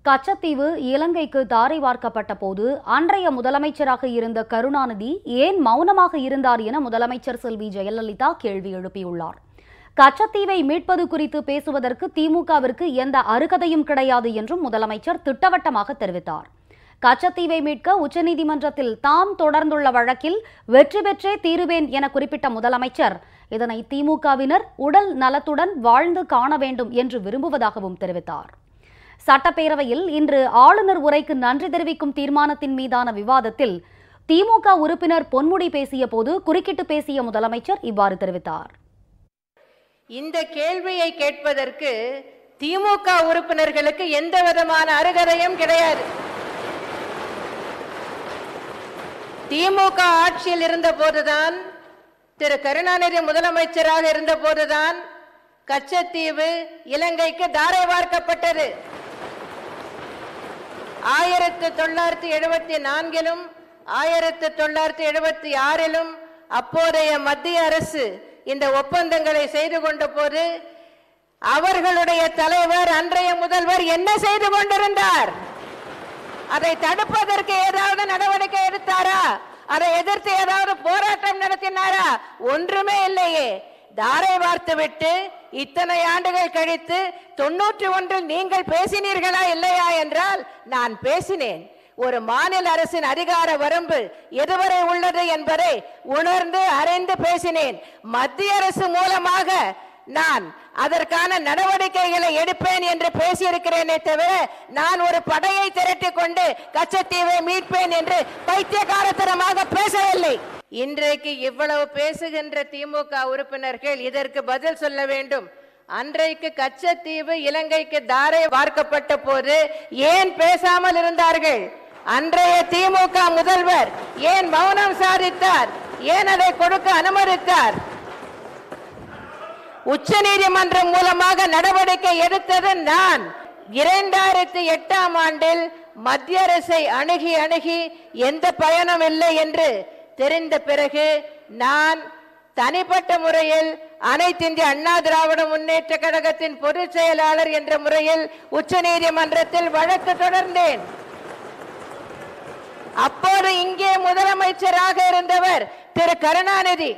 கச்சத்தீவு இலங்கைக்கு தாரை வார்க்கப்பட்ட போது அன்றைய முதலமைச்சராக இருந்த கருணாநிதி ஏன் மௌனமாக இருந்தார் என முதலமைச்சர் செல்வி ஜெயலலிதா கேள்வி எழுப்பியுள்ளார். கச்சத்தீவை மீட்பது குறித்து பேசுவதற்கு திமுகவிற்கு எந்த அருகதையும் கிடையாது என்றும் முதலமைச்சர் திட்டவட்டமாக தெரிவித்தார். கச்சத்தீவை மீட்க உச்சநீதிமன்றத்தில் தாம் தொடர்ந்துள்ள வழக்கில் வெற்றி பெற்றே தீருவேன் என குறிப்பிட்ட முதலமைச்சர் இதனை திமுகவினர் உடல் நலத்துடன் வாழ்ந்து காண வேண்டும் என்று விரும்புவதாகவும் தெரிவித்தார். சட்டப்பேரவையில் இன்று ஆளுநர் உரைக்கு நன்றி தெரிவிக்கும் தீர்மானத்தின் மீதான விவாதத்தில் திமுக உறுப்பினர் பொன்முடி பேசிய போது குறுக்கிட்டு பேசிய முதலமைச்சர் இவ்வாறு தெரிவித்தார். இந்த கேள்வியை கேட்பதற்கு திமுக உறுப்பினர்களுக்கு எந்த விதமான அருகதையும் கிடையாது. திமுக ஆட்சியில் இருந்த போதுதான், திரு கருணாநிதி முதலமைச்சராக இருந்த போதுதான் கச்சத்தீவு இலங்கைக்கு தாரை வார்க்கப்பட்டது. 1974 1976 அப்போதைய மத்திய அரசு இந்த ஒப்பந்தங்களை செய்து கொண்ட போது அவர்களுடைய தலைவர் அன்றைய முதல்வர் என்ன செய்து கொண்டிருந்தார்? அதை தடுப்பதற்கு ஏதாவது நடவடிக்கை எடுத்தாரா? அதை எதிர்த்து ஏதாவது போராட்டம் நடத்தினாரா? ஒன்றுமே இல்லையே. தாரை வார்த்துவிட்டு இத்தனை ஆண்டுகள் கழித்து 91 நீங்கள் பேசினீர்களா இல்லையா என்றால் நான் பேசினேன். ஒரு மாநில அரசின் அதிகார வரம்பு எதுவரை உள்ளது என்பதை உணர்ந்து அறிந்து பேசினேன். மத்திய அரசு மூலமாக நான் அதற்கான நடவடிக்கைகளை எடுப்பேன் என்று பேசியிருக்கிறேனே தவிர நான் ஒரு படையை திரட்டி கொண்டு கச்சத்தீவை மீட்பேன் என்று பைத்தியக்காரத்தனமாக பேசவில்லை. இன்றைக்கு இவ்வளவு பேசுகின்ற திமுக உறுப்பினர்கள் இதற்கு பதில் சொல்ல வேண்டும். அன்றைக்கு கச்சத்தீவு இலங்கைக்கு தாரை வார்க்கப்பட்ட போது ஏன் பேசாமல் இருந்தார்கள்? அன்றைய திமுக முதல்வர் ஏன் மௌனம் சாதித்தார்? ஏன் அதை கொடுக்க அனுமதித்தார்? உச்ச நீதிமன்றம் மூலமாக நடவடிக்கை எடுத்தது நான். 2008 மத்திய அரசை அணுகி எந்த பயனும் இல்லை என்று தெரிந்த பிறகு நான் தனிப்பட்ட முறையில் அனைத்து இந்திய அண்ணா திராவிட முன்னேற்ற கழகத்தின் பொதுச் செயலாளர் என்ற முறையில் உச்ச நீதிமன்றத்தில் வழக்கு தொடர்ந்தேன். அப்போது இங்கே முதலமைச்சராக இருந்தவர் திரு கருணாநிதி.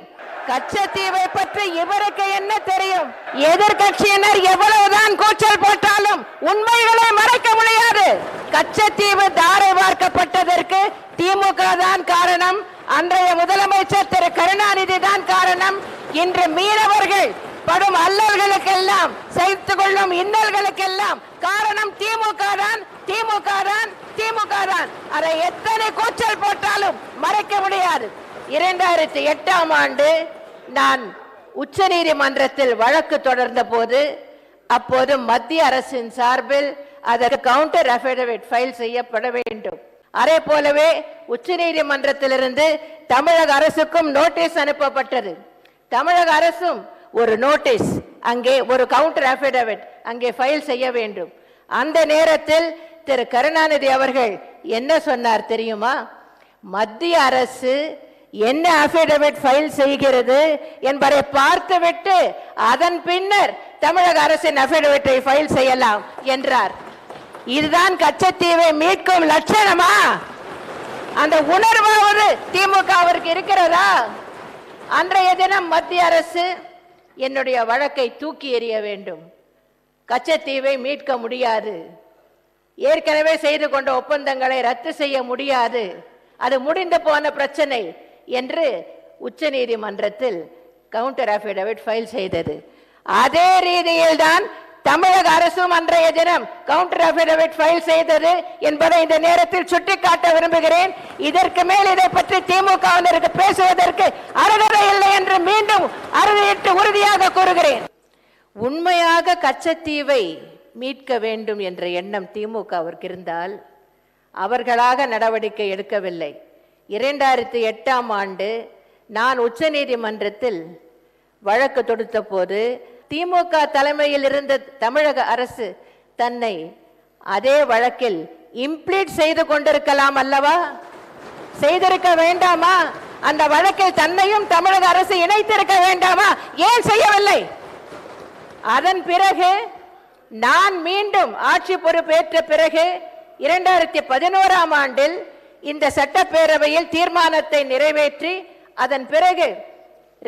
கச்சத்தீவை பற்றி இவருக்கு என்ன தெரியும்? எதிர்கட்சியினர் எவ்வளவுதான் கூச்சல் போட்டாலும் உண்மைகளை மறைக்க முடியாது. கச்சத்தீவு தாரை வார்க்கப்பட்டதற்கு திமுக தான் காரணம். அன்றைய முதலமைச்சர் திரு கருணாநிதி தான் காரணம். இன்று மீனவர்கள் படும் அல்லல்களுக்கெல்லாம் சகித்து கொள்ளும் இன்னல்களுக்கெல்லாம் காரணம் திமுக தான், திமுக தான், திமுக தான். அதை எத்தனை கூச்சல் போட்டாலும் மறைக்க முடியாது. 2008 நான் உச்ச நீதிமன்றத்தில் வழக்கு தொடர்ந்த போது அப்போது மத்திய அரசின் சார்பில் அதற்கு கவுண்டர் அஃபிடவிட் ஃபைல் செய்யப்பட வேண்டும். அதே போலவே உச்ச நீதிமன்றத்திலிருந்து தமிழக அரசுக்கும் நோட்டீஸ் அனுப்பப்பட்டது. தமிழக அரசும் ஒரு நோட்டீஸ், அங்கே ஒரு கவுண்டர் அஃபிடவிட் அங்கே ஃபைல் செய்ய வேண்டும். அந்த நேரத்தில் திரு கருணாநிதி அவர்கள் என்ன சொன்னார் தெரியுமா? மத்திய அரசு என்ன அஃபிடவிட் ஃபைல் செய்கிறது என்பதை பார்த்துவிட்டு அதன் பின்னர் தமிழக அரசின் அஃபிடவிட்டை ஃபைல் செய்யலாம் என்றார். இதுதான் கச்சத்தீவை மீட்கும் லட்சணமா? அந்த உணர்வாவது திமுகவிற்கு இருக்கிறதா? அன்றைய தினம் மத்திய அரசு என்னுடைய வழக்கை தூக்கி எறிய வேண்டும். கச்சத்தீவை மீட்க முடியாது, ஏற்கனவே செய்து கொண்ட ஒப்பந்தங்களை ரத்து செய்ய முடியாது, அது முடிந்து போன பிரச்சனை என்று உச்ச நீதிமன்றத்தில் கவுண்டர் அஃபிடவிட் ஃபைல் செய்தது. அதே ரீதியில் தான் தமிழக அரசும் அன்றைய தினம் கவுண்டர் அஃபிடவிட் ஃபைல் செய்தது என்பதை இந்த நேரத்தில் சுட்டிக்காட்ட விரும்புகிறேன். இதற்கு மேல் இதை பற்றி திமுகவினருக்கு பேசுவதற்கு அருகதை இல்லை என்று மீண்டும் அறுதியிட்டு உறுதியாக கூறுகிறேன். உண்மையாக கச்சத்தீவை மீட்க வேண்டும் என்ற எண்ணம் திமுகவிற்கு இருந்தால் அவர்களாக நடவடிக்கை எடுக்கவில்லை. 2008 நான் உச்ச நீதிமன்றத்தில் வழக்கு தொடுத்த போது திமுக தலைமையில் இருந்த தமிழக அரசு தன்னை அதே வழக்கில் இம்ப்ளீட் செய்து கொண்டிருக்கலாம் அல்லவா? செய்திருக்க வேண்டாமா? அந்த வழக்கில் தன்னையும் தமிழக அரசு இணைத்திருக்க வேண்டாமா? ஏன் செய்யவில்லை? அதன் பிறகு நான் மீண்டும் ஆட்சி பொறுப்பேற்ற பிறகு 2011ஆம் ஆண்டில் இந்த சட்டப்பேரவையில் தீர்மானத்தை நிறைவேற்றி அதன் பிறகு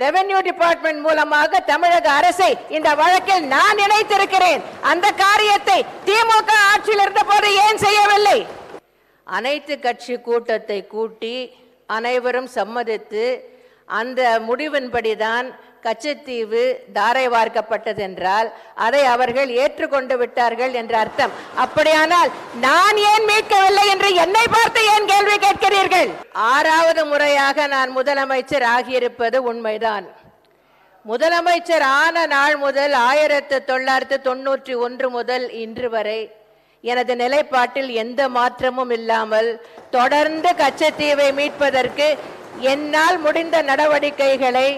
ரெவென்யூ டிபார்ட்மெண்ட் மூலமாக தமிழக அரசை இந்த வழக்கில் நான் இணைத்திருக்கிறேன். அந்த காரியத்தை திமுக ஆட்சியில் இருந்தபோது ஏன் செய்யவில்லை? அனைத்து கட்சி கூட்டத்தை கூட்டி அனைவரும் சம்மதித்து அந்த முடிவின்படிதான் கச்சத்தீவு தாரை வார்க்கப்பட்டது என்றால் அதை அவர்கள் ஏற்றுக்கொண்டு விட்டார்கள் என்ற அர்த்தம். அப்படியானால் நான் ஏன் மீட்கவில்லை என்று என்னை பார்த்து ஏன் கேள்வி கேட்கிறீர்கள்? 6வது முறையாக நான் முதலமைச்சர் ஆகியிருப்பது உண்மைதான். முதலமைச்சர் ஆன நாள் முதல் 1991 முதல் இன்று வரை எனது நிலைப்பாட்டில் எந்த மாற்றமும் இல்லாமல் தொடர்ந்து கச்சத்தீவை மீட்பதற்கு என்னால் முடிந்த நடவடிக்கைகளை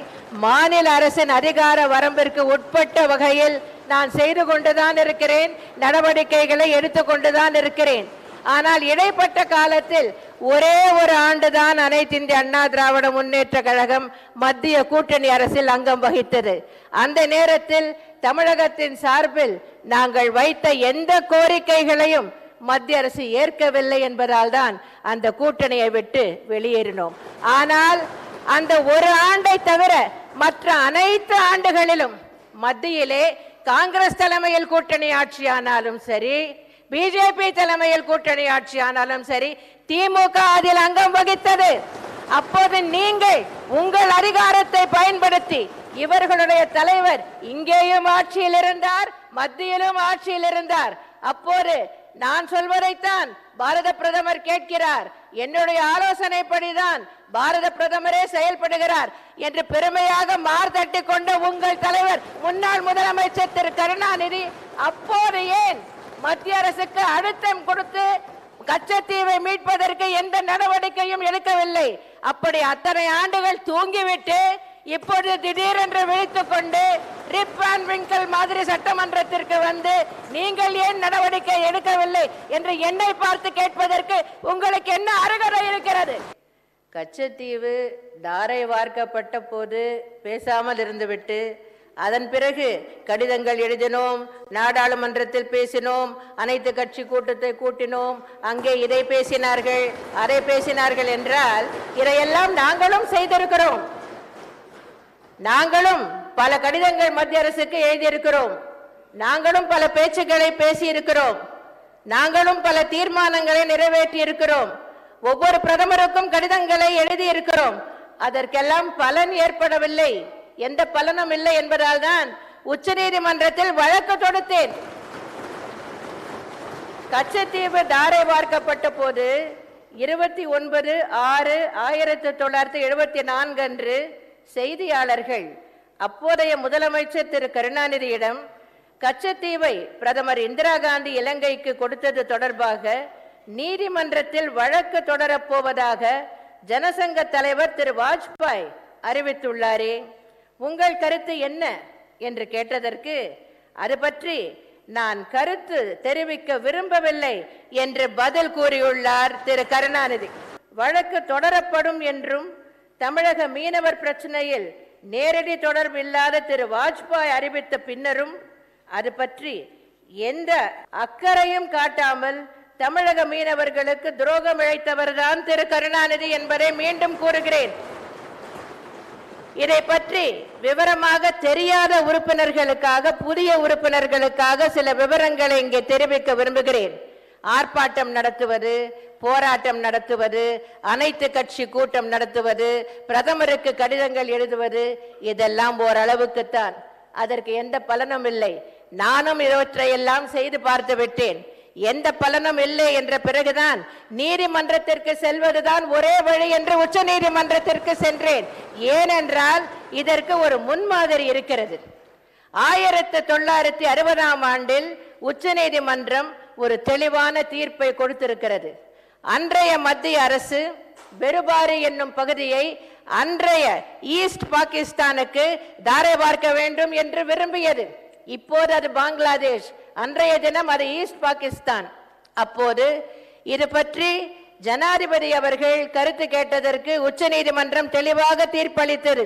மாநில அரசின் அதிகார வரம்பிற்கு உட்பட்ட வகையில் நான் செய்து கொண்டுதான் இருக்கிறேன், நடவடிக்கைகளை எடுத்துக்கொண்டுதான் இருக்கிறேன். ஆனால் இடைப்பட்ட காலத்தில் ஒரே ஒரு ஆண்டுதான் அனைத்து இந்திய அண்ணா திராவிட முன்னேற்ற கழகம் மத்திய கூட்டணி அரசில் அங்கம் வகித்தது. அந்த நேரத்தில் தமிழகத்தின் சார்பில் நாங்கள் வைத்த எந்த கோரிக்கைகளையும் மத்திய அரசு ஏற்கவில்லை என்பதால் தான் அந்த கூட்டணியை விட்டு வெளியேறினோம். ஆனால் அந்த ஒரு ஆண்டை தவிர மற்ற அனைத்து ஆண்டுகளிலும் மத்தியிலே காங்கிரஸ் தலைமையில் கூட்டணி ஆட்சியானாலும் சரி, பிஜேபி தலைமையில் கூட்டணி ஆட்சியானாலும் சரி, திமுக அதில் அங்கம் வகித்தது. அப்போது நீங்கள் உங்கள் அதிகாரத்தை பயன்படுத்தி இவர்களுடைய தலைவர் இங்கேயும் ஆட்சியில் இருந்தார், மத்தியிலும் ஆட்சியில் இருந்தார். அப்போது நான் சொல்வதைத்தான் பாரத பிரதமர் கேட்கிறார், என்னுடைய ஆலோசனைப்படிதான் பாரத பிரதமரே செயல்படுகிறார் என்று பெருமையாக மார்தட்டி கொண்ட உங்கள் தலைவர் முன்னாள் முதலமைச்சர் திரு கருணாநிதி அப்போது ஏன் மத்திய அரசுக்கு அழுத்தம் கொடுத்து கச்சத்தீவை மீட்பதற்கு எந்த நடவடிக்கையும் எடுக்கவில்லை? அப்படி அத்தனை ஆண்டுகள் தூங்கிவிட்டு இப்பொழுது திடீரென்று விழித்துக் கொண்டு ரிப் அண்ட் விங்கல் மாதிரி சட்டமன்றத்திற்கு வந்து நீங்கள் ஏன் நடவடிக்கை எடுக்கவில்லை என்று என்னை பார்த்து கேட்பதற்கு உங்களுக்கு என்ன அருகதை இருக்கிறது? கச்சத்தீவு தாரை வார்க்கப்பட்ட போது பேசாமல் இருந்துவிட்டு அதன் பிறகு கடிதங்கள் எழுதினோம், நாடாளுமன்றத்தில் பேசினோம், அனைத்து கட்சி கூட்டத்தை கூட்டினோம், அங்கே இதை பேசினார்கள் அதை பேசினார்கள் என்றால் இதையெல்லாம் நாங்களும் செய்திருக்கிறோம். நாங்களும் பல கடிதங்கள் மத்திய அரசுக்கு எழுதியிருக்கிறோம், நாங்களும் பல பேச்சுக்களை பேசி இருக்கிறோம், நாங்களும் பல தீர்மானங்களை நிறைவேற்றி இருக்கிறோம், ஒவ்வொரு பிரதமருக்கும் கடிதங்களை எழுதி இருக்கிறோம். அதற்கெல்லாம் பலன் ஏற்படவில்லை, எந்த பலனும் இல்லை என்பதால் தான் உச்ச நீதிமன்றத்தில் வழக்கு தொடுத்தேன். கச்சத்தீவு தாரை வார்க்கப்பட்ட போது 29/6/1974 அன்று செய்தியாளர்கள் அப்போதைய முதலமைச்சர் திரு கருணாநிதியிடம் கச்சத்தீவை பிரதமர் இந்திரா காந்தி இலங்கைக்கு கொடுத்தது தொடர்பாக நீதிமன்றத்தில் வழக்கு தொடரப்போவதாக ஜனசங்க தலைவர் திரு வாஜ்பாய் அறிவித்துள்ளாரே, உங்கள் கருத்து என்ன என்று கேட்டதற்கு அது பற்றி நான் கருத்து தெரிவிக்க விரும்பவில்லை என்று பதில் கூறியுள்ளார் திரு கருணாநிதி. வழக்கு தொடரப்படும் என்றும் தமிழக மீனவர் பிரச்சனையில் நேரடி தொடர்பு இல்லாத திரு வாஜ்பாய் அறிவித்த பின்னரும் அது பற்றி எந்த அக்கறையும் காட்டாமல் தமிழக மீனவர்களுக்கு துரோகம் இழைத்தவர்தான் திரு கருணாநிதி என்பதை மீண்டும் கூறுகிறேன். இதை பற்றி விவரமாக தெரியாத உறுப்பினர்களுக்காக, புதிய உறுப்பினர்களுக்காக சில விவரங்களை இங்கே தெரிவிக்க விரும்புகிறேன். ஆர்ப்பாட்டம் நடத்துவது, போராட்டம் நடத்துவது, அனைத்து கட்சி கூட்டம் நடத்துவது, பிரதமருக்கு கடிதங்கள் எழுதுவது, இதெல்லாம் ஓரளவுக்குத்தான். அதற்கு எந்த பலனும் இல்லை. நானும் இவற்றையெல்லாம் செய்து பார்த்து விட்டேன். எந்த பலனும் இல்லை என்ற பிறகுதான் நீதிமன்றத்திற்கு செல்வதுதான் ஒரே வழி என்று உச்ச நீதிமன்றத்திற்கு சென்றேன். ஏனென்றால் இதற்கு ஒரு முன்மாதிரி இருக்கிறது. 1960ஆம் ஆண்டில் உச்ச நீதிமன்றம் ஒரு தெளிவான தீர்ப்பை கொடுத்திருக்கிறது. அன்றைய மத்திய அரசு பெருபாரி என்னும் பகுதியை அன்றைய ஈஸ்ட் பாகிஸ்தானுக்கு தாரை பார்க்க வேண்டும் என்று விரும்பியது. இப்போது அது பங்களாதேஷ், அன்றைய தினம் அது ஈஸ்ட் பாகிஸ்தான். அப்போது இது பற்றி ஜனாதிபதி அவர்கள் கருத்து கேட்டதற்கு உச்ச நீதிமன்றம் தெளிவாக தீர்ப்பளித்தது.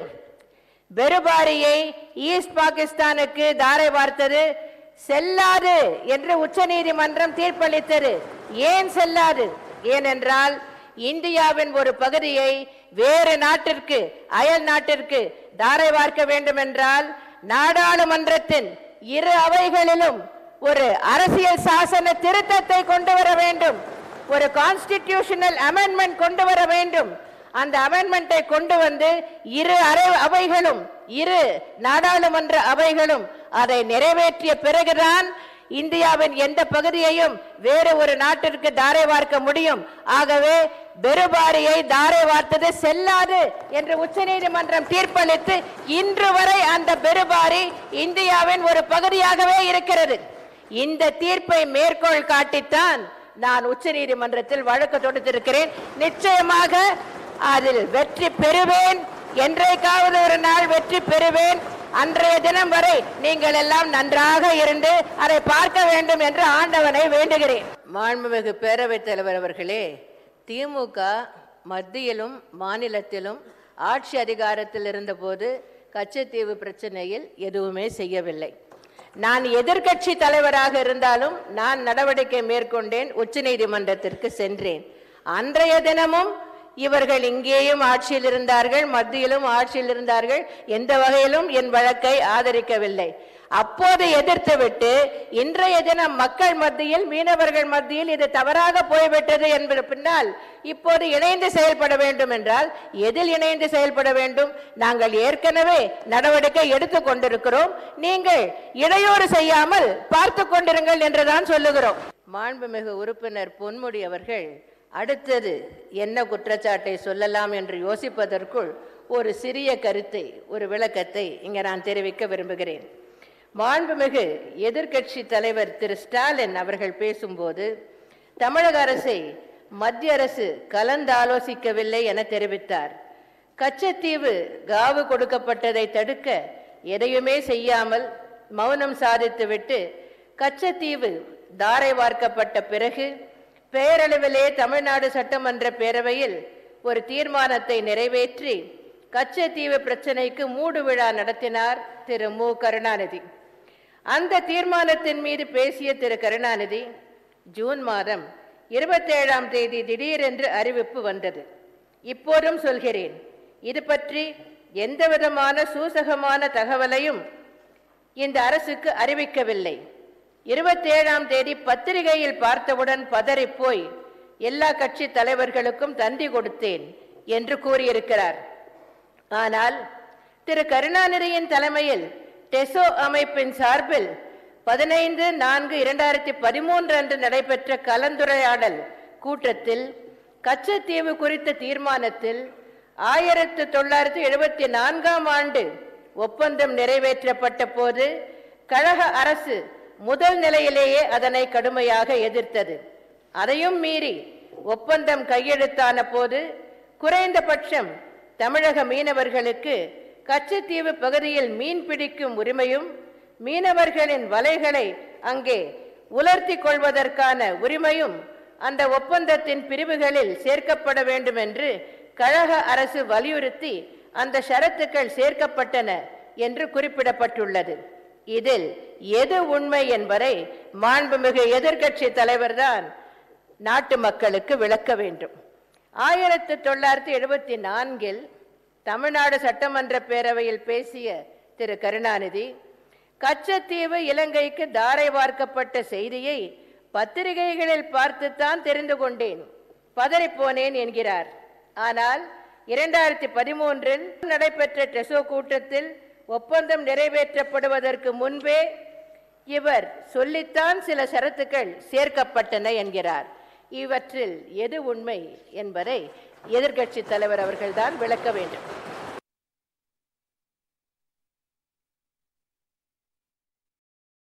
பெருபாரியை ஈஸ்ட் பாகிஸ்தானுக்கு தாரை பார்த்தது செல்லாது என்று உச்சநீதிமன்றம் தீர்ப்பளித்தது. ஏன் செல்லாது? ஏனென்றால் இந்தியாவின் ஒரு பகுதியை வேறு நாட்டிற்கு, அயல் நாட்டிற்கு தாரை வார்க்க வேண்டும் என்றால் நாடாளுமன்றத்தின் இரு அவைகளிலும் ஒரு அரசியல் சாசன திருத்தத்தை கொண்டு வர வேண்டும், ஒரு கான்ஸ்டிடியூஷனல் அமெண்ட்மெண்ட் கொண்டு வர வேண்டும். அந்த அமெண்ட்மெண்டை கொண்டு வந்து இரு அவைகளும், இரு நாடாளுமன்ற அவைகளும் அதை நிறைவேற்றிய பிறகுதான் இந்தியாவின் எந்த பகுதியையும் வேறு ஒரு நாட்டிற்கு தாரை வார்க்க முடியும். ஆகவே பெருபாரியை தாரை வார்த்தது செல்லாது என்று உச்சநீதிமன்றம் தீர்ப்பளித்து இன்று வரை அந்த பெருபாரி இந்தியாவின் ஒரு பகுதியாகவே இருக்கிறது. இந்த தீர்ப்பை மேற்கோள் காட்டித்தான் நான் உச்சநீதிமன்றத்தில் வழக்கு தொடுத்திருக்கிறேன். நிச்சயமாக அதில் வெற்றி பெறுவேன், என்றைக்காவது ஒரு நாள் வெற்றி பெறுவேன். அன்றைய தினம் வரை நீங்கள் எல்லாம் நன்றாக இருந்து அதை பார்க்க வேண்டும் என்று ஆண்டவனை வேண்டுகிறேன். மாண்புமிகு பேரவைத் தலைவர் அவர்களே, திமுக மத்தியிலும் மாநிலத்திலும் ஆட்சி அதிகாரத்தில் இருந்தபோது கச்சத்தீவு பிரச்சனையில் எதுவுமே செய்யவில்லை. நான் எதிர்க்கட்சி தலைவராக இருந்தாலும் நான் நடவடிக்கை மேற்கொண்டேன், உச்சநீதிமன்றத்திற்கு சென்றேன். அன்றைய தினமும் இவர்கள் இங்கேயும் ஆட்சியில் இருந்தார்கள், மத்தியிலும் ஆட்சியில் இருந்தார்கள், எந்த வகையிலும் என் வழக்கை ஆதரிக்கவில்லை. அப்போது எதிர்த்துவிட்டு இன்றைய தினம் மக்கள் மத்தியில், மீனவர்கள் மத்தியில் இது தவறாக போய்விட்டது என்பது பின்னால் இப்போது இணைந்து செயல்பட வேண்டும் என்றால் எதில் இணைந்து செயல்பட வேண்டும்? நாங்கள் ஏற்கனவே நடவடிக்கை எடுத்துக் கொண்டிருக்கிறோம், நீங்கள் இடையூறு செய்யாமல் பார்த்து கொண்டிருங்கள் என்றுதான் சொல்லுகிறோம். மாண்புமிகு உறுப்பினர் பொன்முடி அவர்கள் அடுத்தது என்ன குற்றச்சாட்டை சொல்லலாம் என்று யோசிப்பதற்குள் ஒரு சிறிய கருத்தை, ஒரு விளக்கத்தை இங்கே நான் தெரிவிக்க விரும்புகிறேன். மாண்புமிகு எதிர்க்கட்சி தலைவர் திரு ஸ்டாலின் அவர்கள் பேசும்போது தமிழக அரசை மத்திய அரசு கலந்தாலோசிக்கவில்லை என தெரிவித்தார். கச்சத்தீவு காவு கொடுக்கப்பட்டதை தடுக்க எதையுமே செய்யாமல் மௌனம் சாதித்துவிட்டு கச்சத்தீவு தாரை வார்க்கப்பட்ட பிறகு பேரளவிலே தமிழ்நாடு சட்டமன்ற பேரவையில் ஒரு தீர்மானத்தை நிறைவேற்றி கச்சத்தீவு பிரச்சனைக்கு மூடு விழா நடத்தினார் திரு மு கருணாநிதி. அந்த தீர்மானத்தின் மீது பேசிய திரு கருணாநிதி ஜூன் மாதம் 27ஆம் தேதி திடீரென்று அறிவிப்பு வந்தது. இப்போதும் சொல்கிறேன், இது பற்றி எந்தவிதமான சூசகமான தகவலையும் இந்த அரசுக்கு அறிவிக்கவில்லை. 27ஆம் தேதி பத்திரிகையில் பார்த்தவுடன் பதறிப்போய் எல்லா கட்சி தலைவர்களுக்கும் தந்தி கொடுத்தேன் என்று கூறியிருக்கிறார். ஆனால் திரு கருணாநிதியின் தலைமையில் டெசோ அமைப்பின் சார்பில் 15/4/2013 அன்று நடைபெற்ற கலந்துரையாடல் கூட்டத்தில் கச்சத்தீவு குறித்த தீர்மானத்தில் 1974ஆம் ஆண்டு ஒப்பந்தம் நிறைவேற்றப்பட்ட போது கழக அரசு முதல் நிலையிலேயே அதனை கடுமையாக எதிர்த்தது. அதையும் மீறி ஒப்பந்தம் கையெழுத்தான போது குறைந்தபட்சம் தமிழக மீனவர்களுக்கு கச்சத்தீவு பகுதியில் மீன் பிடிக்கும் உரிமையும் மீனவர்களின் வலைகளை அங்கே உலர்த்தி கொள்வதற்கான உரிமையும் அந்த ஒப்பந்தத்தின் பிரிவுகளில் சேர்க்கப்பட வேண்டும் என்று கழக அரசு வலியுறுத்தி அந்த ஷரத்துக்கள் சேர்க்கப்பட்டன என்று குறிப்பிடப்பட்டுள்ளது. இதில் எது உண்மை என்பதை மாண்புமிகு எதிர்க்கட்சி தலைவர் தான் நாட்டு மக்களுக்கு விளக்க வேண்டும். 1974இல் தமிழ்நாடு சட்டமன்ற பேரவையில் பேசிய திரு கருணாநிதி கச்சத்தீவு இலங்கைக்கு தாரை வார்க்கப்பட்ட செய்தியை பத்திரிகைகளில் பார்த்துத்தான் தெரிந்து கொண்டேன், பதறிப்போனேன் என்கிறார். ஆனால் 2013இல் நடைபெற்ற டெசோ கூட்டத்தில் ஒப்பந்தம் நிறைவேற்றப்படுவதற்கு முன்பே இவர் சொல்லித்தான் சில ஷரத்துக்கள் சேர்க்கப்பட்டன என்கிறார். இவற்றில் எது உண்மை என்பதை எதிர்க்கட்சி தலைவர் அவர்கள்தான் விளக்க வேண்டும்.